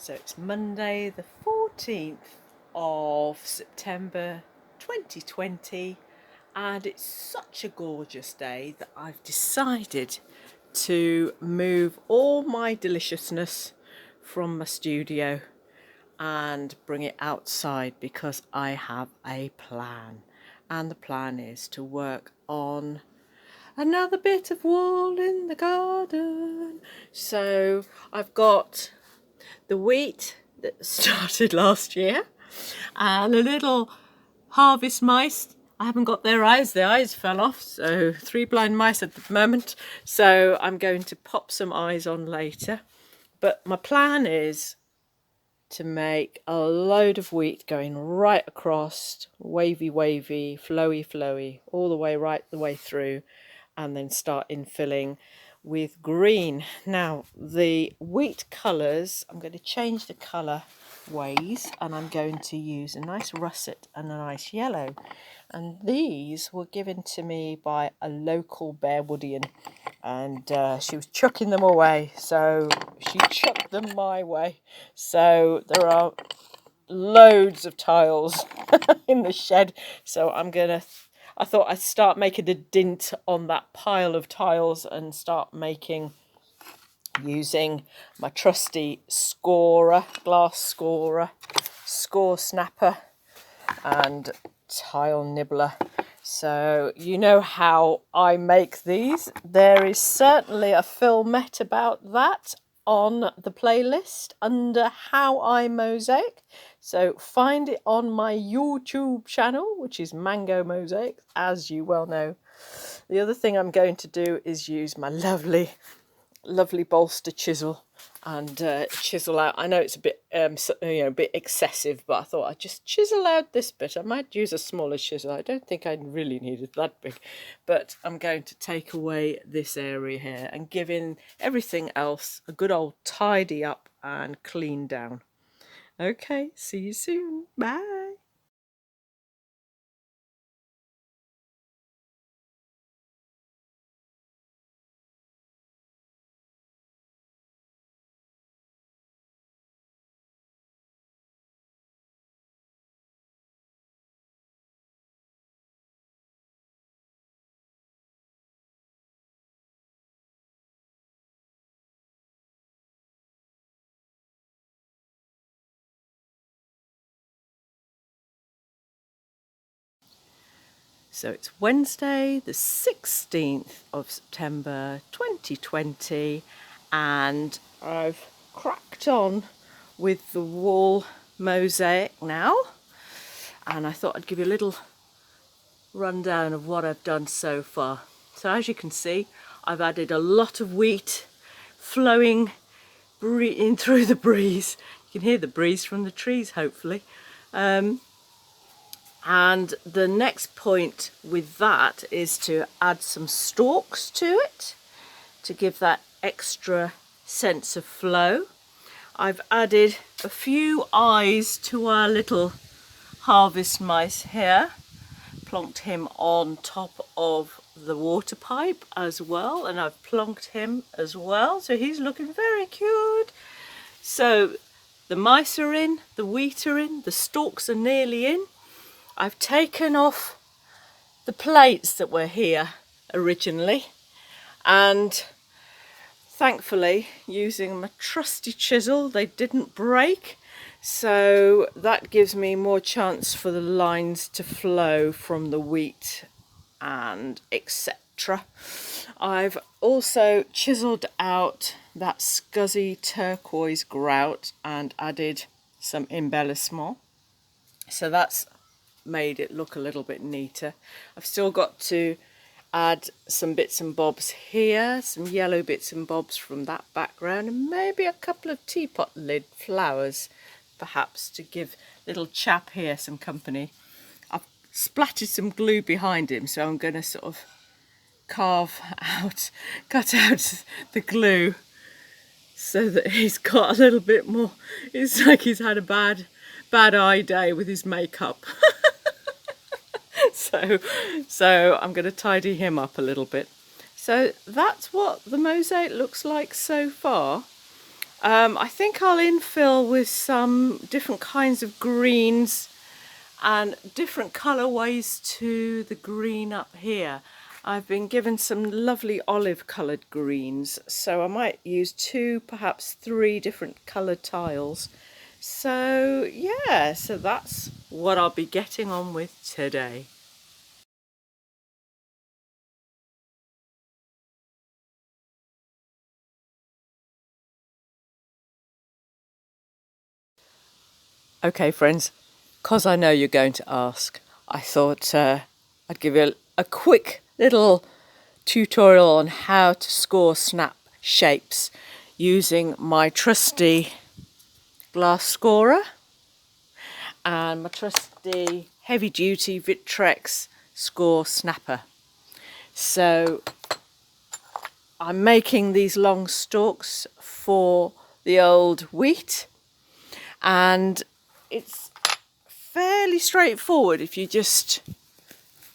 So it's Monday the 14th of September 2020 and it's such a gorgeous day that I've decided to move all my deliciousness from my studio and bring it outside because I have a plan, and the plan is to work on another bit of wall in the garden. So I've got the wheat that started last year and a little harvest mice. I haven't got their eyes fell off, so 3 blind mice at the moment, so I'm going to pop some eyes on later. But my plan is to make a load of wheat going right across, wavy, flowy, all the way right the way through, and then start infilling with green. Now the wheat colours, I'm going to change the colour ways, and I'm going to use a nice russet and a nice yellow, and these were given to me by a local Bearwoodian, and she was chucking them away, so she chucked them my way. So there are loads of tiles in the shed, so I thought I'd start making a dint on that pile of tiles and start using my trusty glass scorer, score snapper and tile nibbler. So you know how I make these. There is certainly a filmette about that on the playlist under How I Mosaic. So find it on my YouTube channel, which is Mango Mosaic, as you well know. The other thing I'm going to do is use my lovely bolster chisel and chisel out. I know it's a bit a bit excessive, but I thought I'd just chisel out this bit. I might use a smaller chisel. I don't think I really need it that big, but I'm going to take away this area here and give in everything else a good old tidy up and clean down. Okay, see you soon. Bye. So it's Wednesday the 16th of September 2020, and I've cracked on with the wall mosaic now, and I thought I'd give you a little rundown of what I've done so far. So as you can see, I've added a lot of wheat flowing in through the breeze. You can hear the breeze from the trees, hopefully. And the next point with that is to add some stalks to it to give that extra sense of flow. I've added a few eyes to our little harvest mice here, plonked him on top of the water pipe as well, and I've plonked him as well, so he's looking very cute. So the mice are in, the wheat are in, the stalks are nearly in. I've taken off the plates that were here originally, and thankfully, using my trusty chisel, they didn't break, so that gives me more chance for the lines to flow from the wheat and etc. I've also chiselled out that scuzzy turquoise grout and added some embellissement, so that's made it look a little bit neater. I've still got to add some bits and bobs here, some yellow bits and bobs from that background, and maybe a couple of teapot lid flowers perhaps to give little chap here some company. I've splattered some glue behind him, so I'm going to sort of cut out the glue so that he's got a little bit more. It's like he's had a bad eye day with his makeup. So I'm going to tidy him up a little bit. So that's what the mosaic looks like so far. I think I'll infill with some different kinds of greens and different colourways to the green up here. I've been given some lovely olive coloured greens, so I might use 2, perhaps 3 different coloured tiles. So yeah, so that's what I'll be getting on with today. Okay friends, because I know you're going to ask, I thought I'd give you a quick little tutorial on how to score snap shapes using my trusty glass scorer and my trusty heavy duty Vitrex score snapper. So I'm making these long stalks for the old wheat, and it's fairly straightforward if you just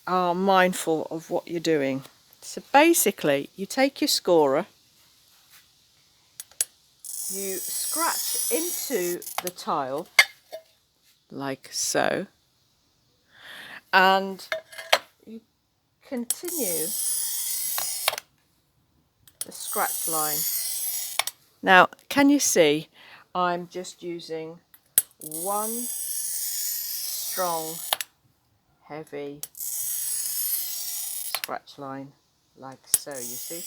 are mindful of what you're doing. So basically you take your scorer, you scratch into the tile like so, and you continue the scratch line. Now can you see I'm just using one strong heavy scratch line like so, you see.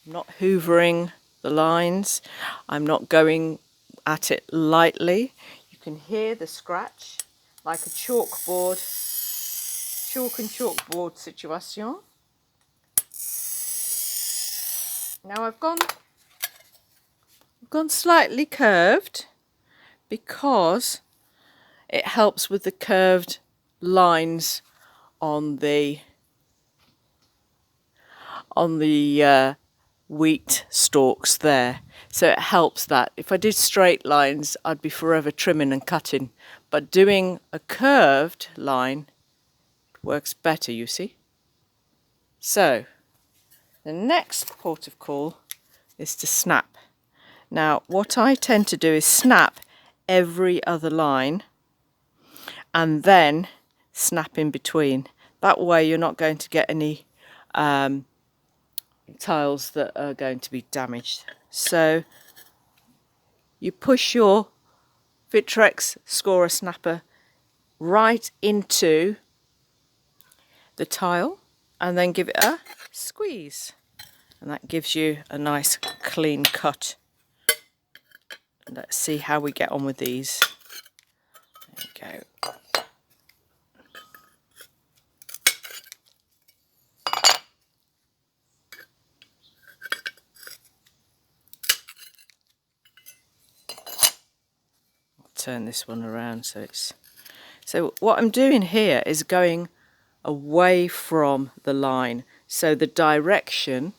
I'm not hoovering the lines, I'm not going at it lightly. You can hear the scratch like a chalkboard, chalk and chalkboard situation. Now I've gone slightly curved because it helps with the curved lines on the wheat stalks there, so it helps that. If I did straight lines I'd be forever trimming and cutting, but doing a curved line works better, you see. So the next port of call is to snap. Now what I tend to do is snap every other line and then snap in between. That way you're not going to get any tiles that are going to be damaged. So you push your Vitrex scorer snapper right into the tile and then give it a squeeze, and that gives you a nice clean cut. Let's see how we get on with these. There you go. Turn this one around so it's, so what I'm doing here is going away from the line, so the direction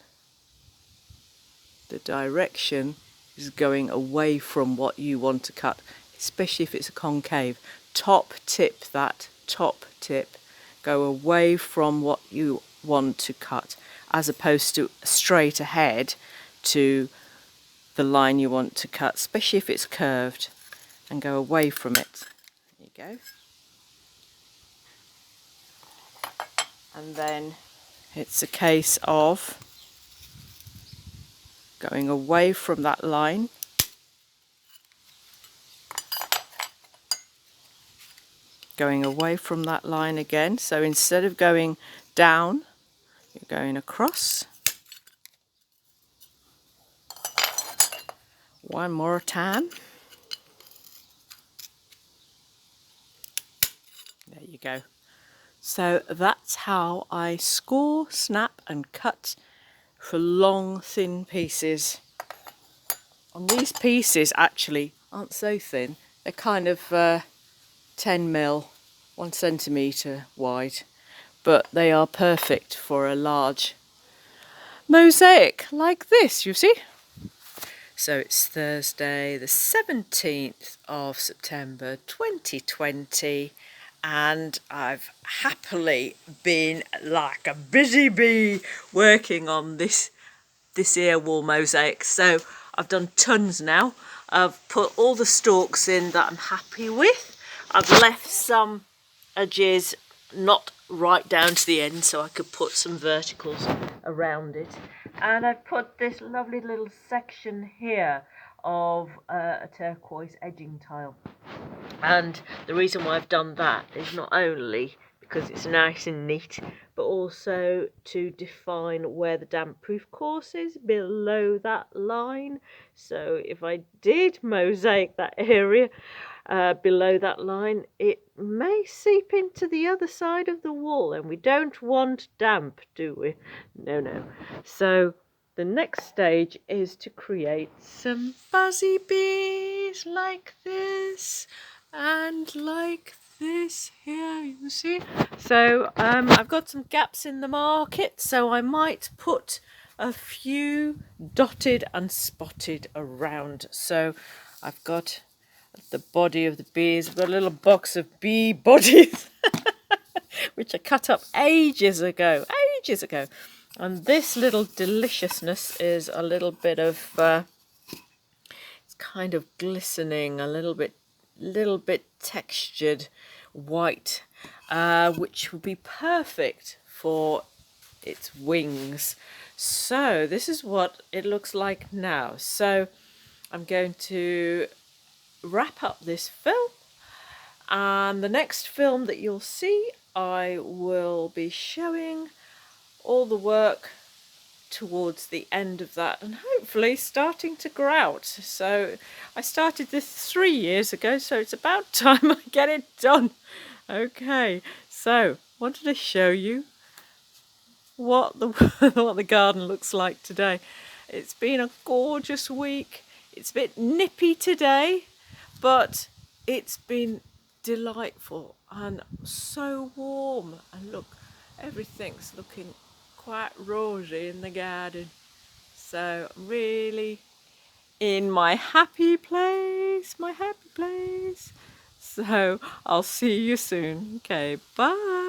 is going away from what you want to cut, especially if it's a concave. Top tip, that top tip, go away from what you want to cut as opposed to straight ahead to the line you want to cut, especially if it's curved, and go away from it. There you go. And then it's a case of going away from that line, going away from that line again. So instead of going down, you're going across. One more time. There you go. So that's how I score, snap and cut for long thin pieces. And these pieces actually aren't so thin, they're kind of 10mm, 1 centimetre wide, but they are perfect for a large mosaic like this, you see. So it's Thursday the 17th of September 2020, and I've happily been like a busy bee working on this ear wall mosaic. So I've done tons now. I've put all the stalks in that I'm happy with. I've left some edges not right down to the end so I could put some verticals around it. And I've put this lovely little section here of a turquoise edging tile. And the reason why I've done that is not only because it's nice and neat, but also to define where the damp proof course is below that line. So if I did mosaic that area below that line, it may seep into the other side of the wall, and we don't want damp, do we? No. So the next stage is to create some buzzy bees like this and like this here, you see. So I've got some gaps in the market, so I might put a few dotted and spotted around. So I've got the body of the bees. I've got a little box of bee bodies which I cut up ages ago. And this little deliciousness is a little bit of it's kind of glistening, a little bit textured white, which would be perfect for its wings. So this is what it looks like now. So I'm going to wrap up this film, and the next film that you'll see, I will be showing all the work towards the end of that and hopefully starting to grout. So I started this 3 years ago, so it's about time I get it done. Okay, so wanted to show you what the what the garden looks like today. It's been a gorgeous week. It's a bit nippy today, but it's been delightful and so warm. And look, everything's looking quite rosy in the garden. So I'm really in my happy place, So I'll see you soon. Okay, bye.